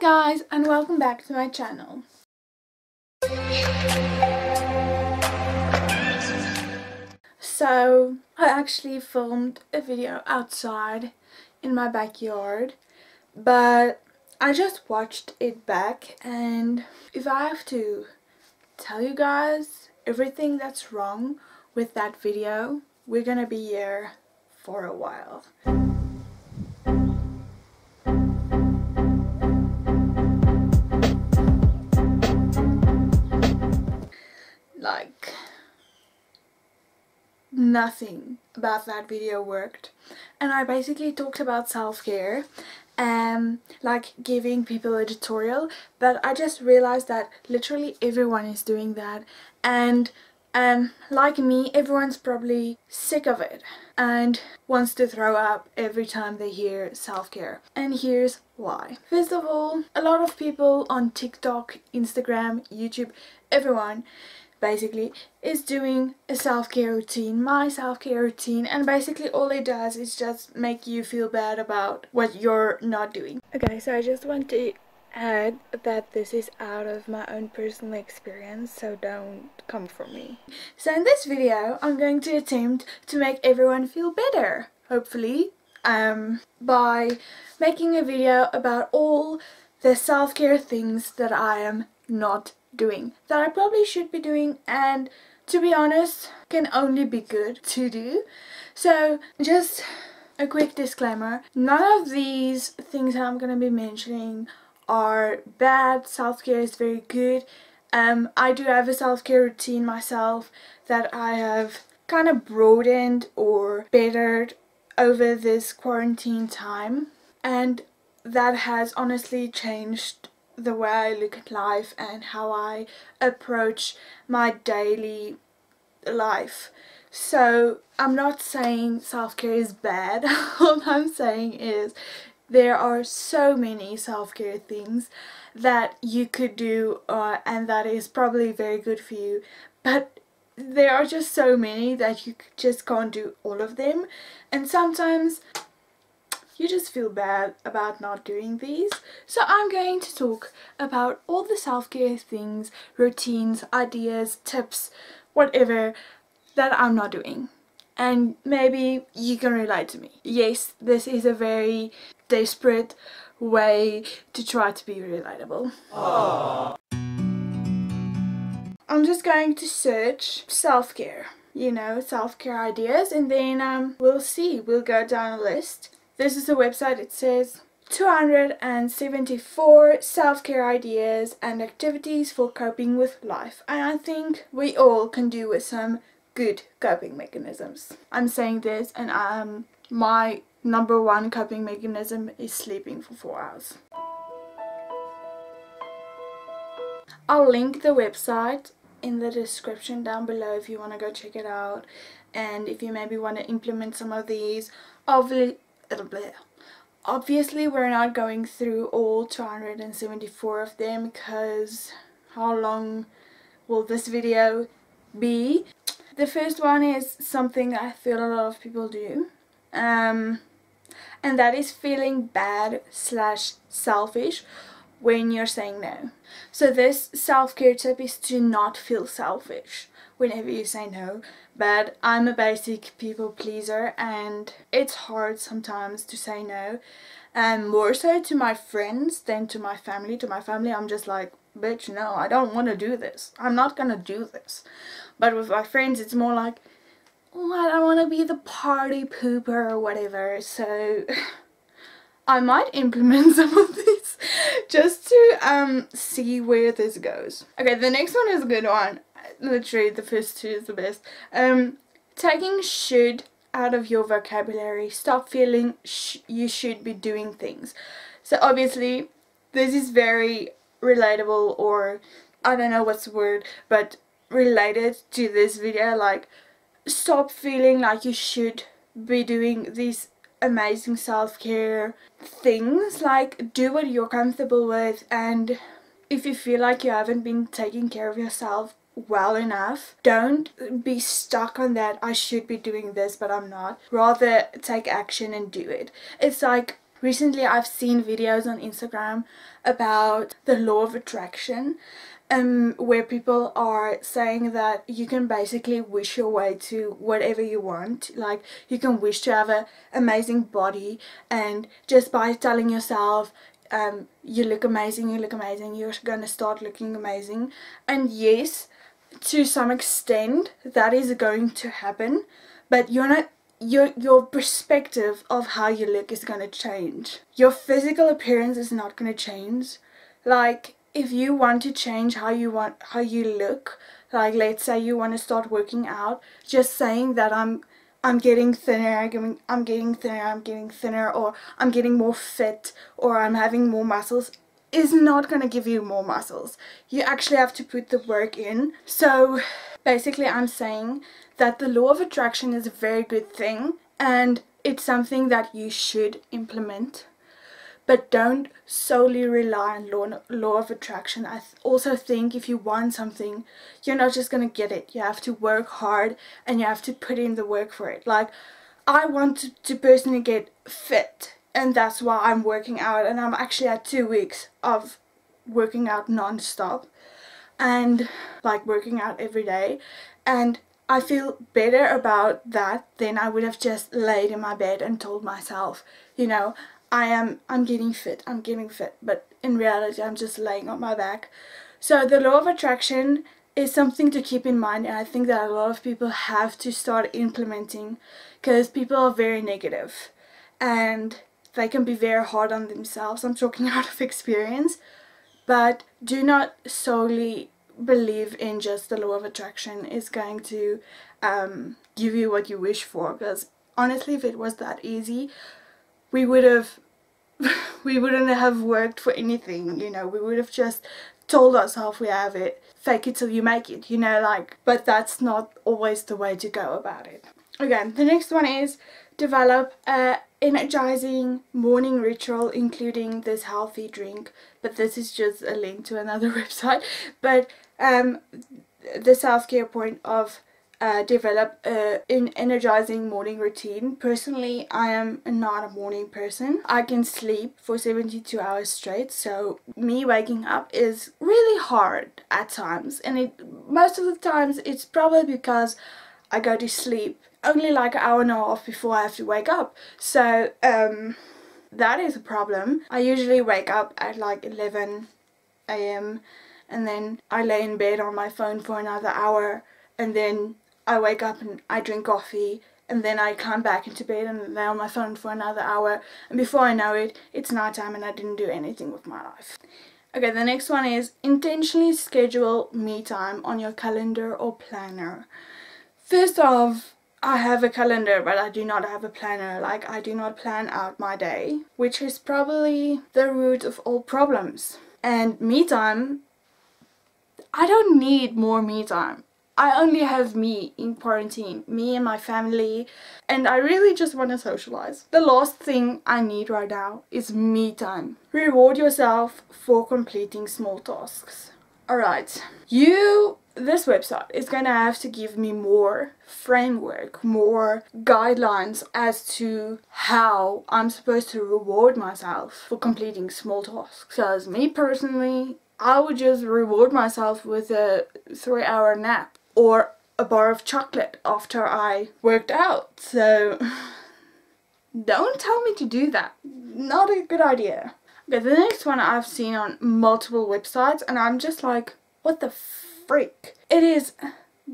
guys, and welcome back to my channel. So I actually filmed a video outside in my backyard, but I just watched it back, and if I have to tell you guys everything that's wrong with that video, we're gonna be here for a while. Like, nothing about that video worked, and I basically talked about self-care and like giving people a tutorial, but I just realized that literally everyone is doing that, and like me, everyone's probably sick of it and wants to throw up every time they hear self-care. And here's why. First of all, a lot of people on TikTok, Instagram, YouTube, everyone basically is doing a self-care routine, my self-care routine, and basically all it does is just make you feel bad about what you're not doing. Okay, so I just want to add that this is out of my own personal experience, so don't come for me. So in this video I'm going to attempt to make everyone feel better, hopefully, by making a video about all the self-care things that I am not doing, that I probably should be doing, and to be honest can only be good to do. So just a quick disclaimer, none of these things that I'm going to be mentioning are bad. Self-care is very good. I do have a self-care routine myself that I have kind of broadened or bettered over this quarantine time, and that has honestly changed the way I look at life and how I approach my daily life. So I'm not saying self-care is bad. All I'm saying is there are so many self-care things that you could do, and that is probably very good for you, but there are just so many that you just can't do all of them, and sometimes you just feel bad about not doing these. So I'm going to talk about all the self-care things, routines, ideas, tips, whatever that I'm not doing, and maybe you can relate to me. Yes, this is a very desperate way to try to be relatable. Aww. I'm just going to search self-care, you know, self-care ideas, and then we'll see, we'll go down a list. This is a website. It says 274 self-care ideas and activities for coping with life, and I think we all can do with some good coping mechanisms. I'm saying this, and my number one coping mechanism is sleeping for 4 hours. I'll link the website in the description down below if you want to go check it out, and if you maybe want to implement some of these. Obviously we're not going through all 274 of them, because how long will this video be? The first one is something I feel a lot of people do, and that is feeling bad / selfish when you're saying no. So this self-care tip is to not feel selfish whenever you say no, but I'm a basic people pleaser, and it's hard sometimes to say no, and more so to my friends than to my family. To my family I'm just like, bitch, no, I don't want to do this, I'm not gonna do this. But with my friends it's more like, oh, I don't want to be the party pooper or whatever. So I might implement some of these just to see where this goes. Okay, the next one is a good one. Literally the first two is the best. Taking should out of your vocabulary. Stop feeling you should be doing things. So obviously this is very relatable, or I don't know what's the word, but related to this video. Like, stop feeling like you should be doing these amazing self-care things. Like, do what you're comfortable with, and if you feel like you haven't been taking care of yourself well enough, don't be stuck on that I should be doing this but I'm not. Rather take action and do it. It's like recently I've seen videos on Instagram about the law of attraction, where people are saying that you can basically wish your way to whatever you want. Like, you can wish to have an amazing body, and just by telling yourself you look amazing, you're gonna start looking amazing. And yes, to some extent that is going to happen, but your perspective of how you look is going to change. Your physical appearance is not going to change. Like, if you want to change how you look, like let's say you want to start working out, just saying that I'm getting thinner, I'm getting thinner, or I'm getting more fit, or I'm having more muscles, is not going to give you more muscles. You actually have to put the work in. So basically I'm saying that the law of attraction is a very good thing, and it's something that you should implement, but don't solely rely on law of attraction. I also think if you want something, you're not just going to get it. You have to work hard and you have to put in the work for it. Like, I want to personally get fit, and that's why I'm working out, and I'm actually at 2 weeks of working out non-stop and like working out every day, and I feel better about that than I would have just laid in my bed and told myself, you know, I'm getting fit, but in reality I'm just laying on my back. So the law of attraction is something to keep in mind, and I think that a lot of people have to start implementing, because people are very negative and they can be very hard on themselves. I'm talking out of experience. But do not solely believe in just the law of attraction is going to give you what you wish for, because honestly, if it was that easy, we wouldn't have worked for anything, you know. We would have just told ourselves we have it, fake it till you make it, you know, like. But that's not always the way to go about it. Okay, the next one is develop a energizing morning ritual including this healthy drink, but this is just a link to another website. But the self-care point of develop an energizing morning routine. Personally, I am not a morning person. I can sleep for 72 hours straight, so me waking up is really hard at times, and most of the times it's probably because I go to sleep only like an hour and a half before I have to wake up. So that is a problem. I usually wake up at like 11 a.m. and then I lay in bed on my phone for another hour, and then I wake up and I drink coffee, and then I climb back into bed and lay on my phone for another hour, and before I know it, it's night time and I didn't do anything with my life. Okay, the next one is intentionally schedule me time on your calendar or planner. First off, I have a calendar, but I do not have a planner. Like, I do not plan out my day, which is probably the root of all problems. And me time, I don't need more me time. I only have me in quarantine, me and my family, and I really just want to socialize. The last thing I need right now is me time. Reward yourself for completing small tasks. Alright, this website is going to have to give me more framework, more guidelines as to how I'm supposed to reward myself for completing small tasks. Because me personally, I would just reward myself with a 3-hour nap or a bar of chocolate after I worked out. So don't tell me to do that. Not a good idea. Okay, the next one I've seen on multiple websites, and I'm just like, what the freak? It is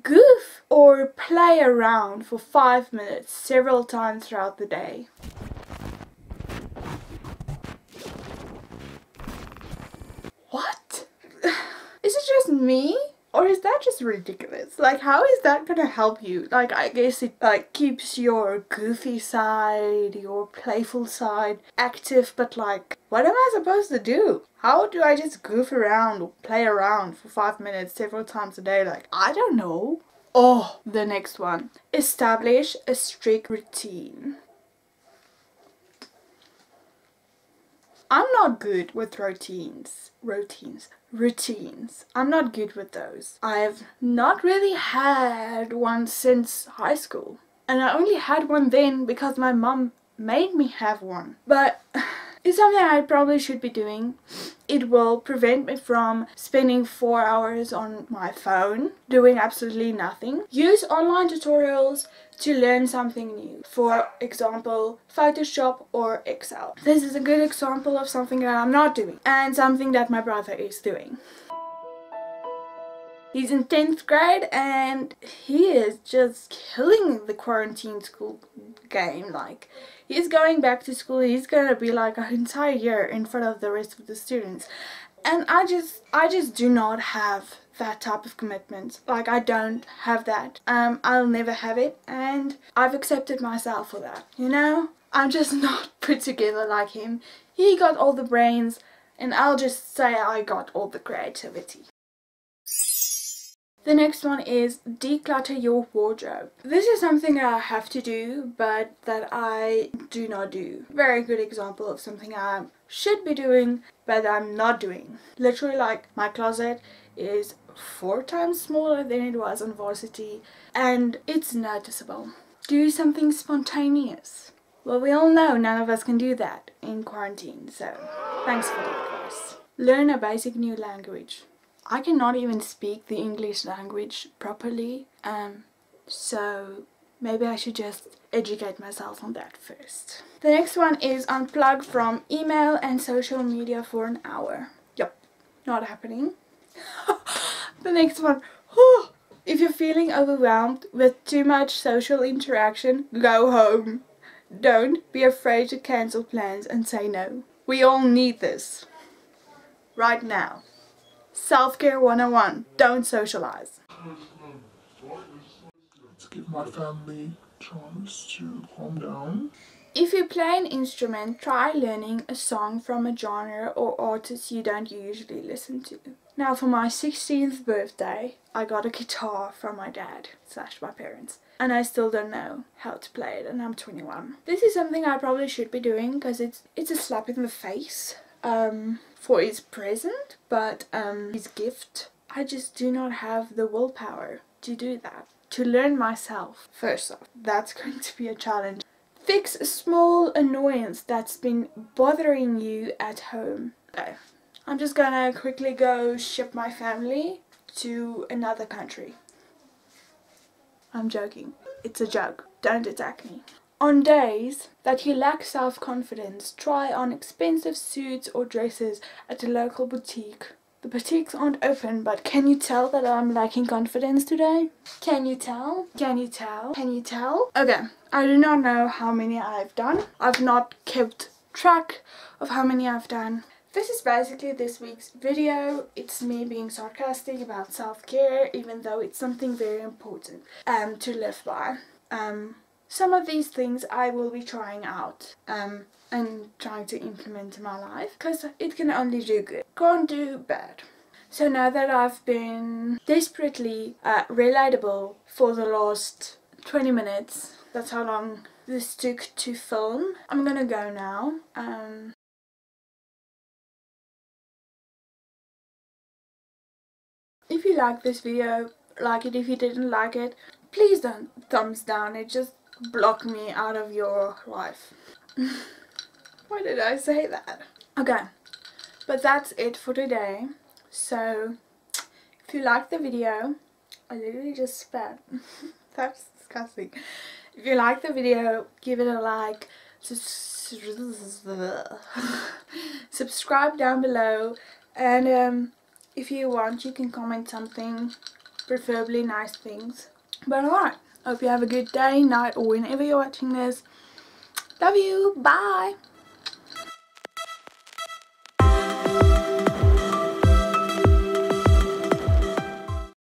goof or play around for 5 minutes several times throughout the day. What? Is it just me? Or is that just ridiculous? Like, how is that gonna help you? Like, I guess it like keeps your goofy side, your playful side active, but like, what am I supposed to do? How do I just goof around or play around for 5 minutes several times a day? Like, I don't know. Oh, the next one. Establish a strict routine. I'm not good with routines. I'm not good with those. I've not really had one since high school. And I only had one then because my mum made me have one. But it's something I probably should be doing. It will prevent me from spending 4 hours on my phone doing absolutely nothing. Use online tutorials to learn something new. For example, Photoshop or Excel. This is a good example of something that I'm not doing and something that my brother is doing. He's in 10th grade and he is just killing the quarantine school game. Like, he's going back to school, he's gonna be like an entire year in front of the rest of the students. And I just do not have that type of commitment. Like, I don't have that. I'll never have it, and I've accepted myself for that, you know? I'm just not put together like him. He got all the brains, and I'll just say I got all the creativity. The next one is declutter your wardrobe. This is something that I have to do, but that I do not do. Very good example of something I should be doing, but I'm not doing. Literally, like, my closet is 4 times smaller than it was on varsity, and it's noticeable. Do something spontaneous. Well, we all know none of us can do that in quarantine, so thanks for the advice. Learn a basic new language. I cannot even speak the English language properly, so maybe I should just educate myself on that first. The next one is unplug from email and social media for an hour. Yup, not happening. The next one, if you're feeling overwhelmed with too much social interaction, go home. Don't be afraid to cancel plans and say no. We all need this right now. Self-care 101. Don't socialize. To give my family a chance to calm down. If you play an instrument, try learning a song from a genre or artist you don't usually listen to. Now, for my 16th birthday, I got a guitar from my dad / my parents. And I still don't know how to play it, and I'm 21. This is something I probably should be doing because it's a slap in the face. For his present, but his gift. I just do not have the willpower to do that. To learn myself. First off, that's going to be a challenge. Fix a small annoyance that's been bothering you at home. Okay, I'm just gonna quickly go ship my family to another country. I'm joking. It's a joke. Don't attack me. On days that you lack self-confidence, try on expensive suits or dresses at a local boutique. The boutiques aren't open, but can you tell that I'm lacking confidence today? Can you tell? Can you tell? Can you tell? Okay, I do not know how many I've done. I've not kept track of how many I've done. This is basically this week's video. It's me being sarcastic about self-care, even though it's something very important to live by. Some of these things I will be trying out and trying to implement in my life because it can only do good, can't do bad. So now that I've been desperately relatable for the last 20 minutes, that's how long this took to film, I'm gonna go now. If you like this video, like it. If you didn't like it, please don't thumbs down. It just block me out of your life. Why did I say that? Okay, but that's it for today. So if you like the video, I literally just spat. That's disgusting. If you like the video, give it a like, subscribe down below, and if you want, you can comment something, preferably nice things. But alright, hope you have a good day, night, or whenever you're watching this. Love you, bye!